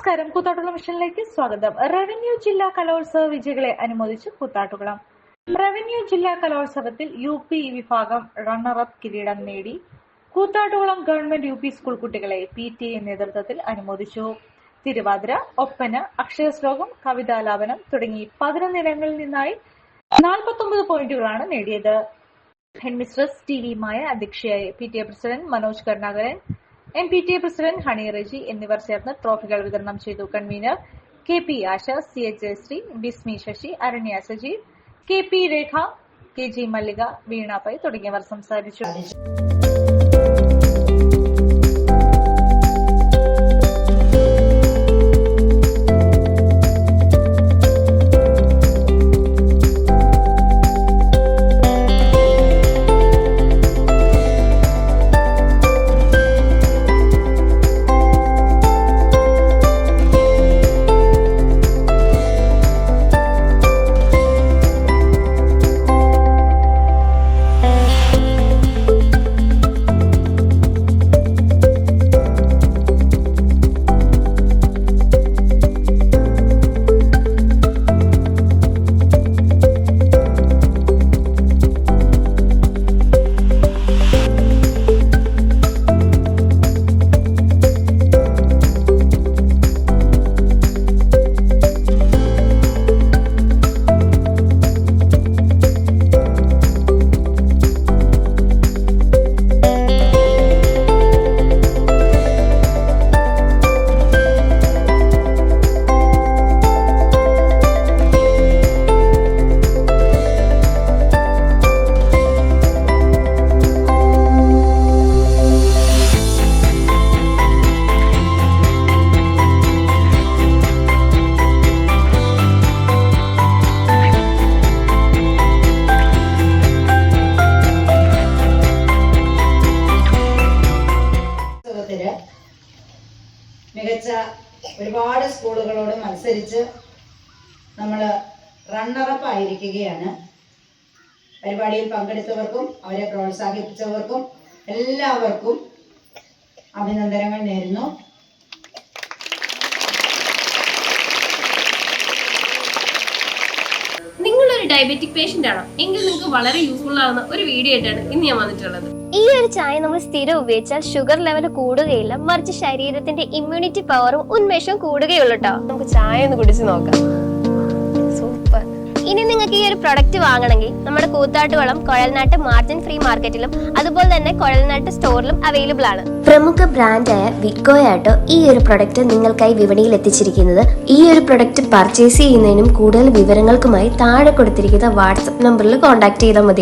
നമസ്കാരം. കൂത്താട്ടുകുളം മിഷനിലേക്ക് സ്വാഗതം. റവന്യൂ ജില്ലാ കലോത്സവ വിജയികളെ അനുമോദിച്ച് കൂത്താട്ടുകുളം. റവന്യൂ ജില്ലാ കലോത്സവത്തിൽ UP വിഭാഗം റണ്ണറപ്പ് കിരീടം നേടി കൂത്താട്ടുകുളം ഗവൺമെന്റ് UP സ്കൂൾ കുട്ടികളെ PTA നേതൃത്വത്തിൽ അനുമോദിച്ചു. തിരുവാതിര, ഒപ്പന, അക്ഷരശ്ലോകം, കവിതാലാപനം തുടങ്ങി 11 ഇനങ്ങളിൽ നിന്നായി 49 പോയിന്റുകളാണ് നേടിയത്. ഹെഡ്മിസ്ട്രസ് TV മായ അധ്യക്ഷയായി PTA president Manoj Karunakaran, MPTA president honey Reji എന്നിവർ ചേർന്ന് ട്രോഫികൾ വിതരണം ചെയ്തു. കൺവീനർ KP ആശ, CH ജയശ്രീ, ബിസ്മി ശശി, അരണ്യ സജീവ്, KP രേഖ, KG മല്ലിക, വീണ പൈ തുടങ്ങിയവർ സംസാരിച്ചു. മികച്ച ഒരുപാട് സ്കൂളുകളോട് മത്സരിച്ച് നമ്മൾ റണ്ണറപ്പ് ആയിരിക്കുകയാണ്. പരിപാടിയിൽ പങ്കെടുത്തവർക്കും അവരെ പ്രോത്സാഹിപ്പിച്ചവർക്കും എല്ലാവർക്കും അഭിനന്ദനങ്ങൾ നേരുന്നു. നിങ്ങളൊരു ഡയബറ്റിക് പേഷ്യന്റ് ആണോ എങ്കിൽ നിങ്ങൾക്ക് വളരെ യൂസ്ഫുൾ ആവുന്ന ഒരു വീഡിയോ ആയിട്ടാണ് ഇന്ന് ഞാൻ വന്നിട്ടുള്ളത്. ഈ ഒരു ചായ നമ്മൾ സ്ഥിരം ഉപയോഗിച്ചാൽ ഷുഗർ ലെവൽ കൂടുകയില്ല, മറിച്ച് ശരീരത്തിന്റെ ഇമ്മ്യൂണിറ്റി പവറും ഉന്മേഷവും കൂടുകയുള്ളൂ കേട്ടോ. നമുക്ക് ചായ ഒന്ന് കുടിച്ച് നോക്കാം. സൂപ്പർ. ഇനി നിങ്ങൾക്ക് ഈ ഒരു പ്രൊഡക്റ്റ് വാങ്ങണമെങ്കിൽ നമ്മുടെ കൂത്താട്ടുകുളം കുഴൽനാട്ട് മാർജിൻ ഫ്രീ മാർക്കറ്റിലും അതുപോലെ തന്നെ കുഴൽനാട്ട് സ്റ്റോറിലും അവൈലബിൾ ആണ്. പ്രമുഖ ബ്രാൻഡായ വിക്കോയാട്ടോ ഈ ഒരു പ്രൊഡക്റ്റ് നിങ്ങൾക്കായി വിപണിയിൽ എത്തിച്ചിരിക്കുന്നത്. ഈ ഒരു പ്രൊഡക്റ്റ് പർച്ചേസ് ചെയ്യുന്നതിനും കൂടുതൽ വിവരങ്ങൾക്കുമായി താഴെ കൊടുത്തിരിക്കുന്ന വാട്സ്ആപ്പ് നമ്പറിൽ കോൺടാക്ട് ചെയ്താൽ മതി.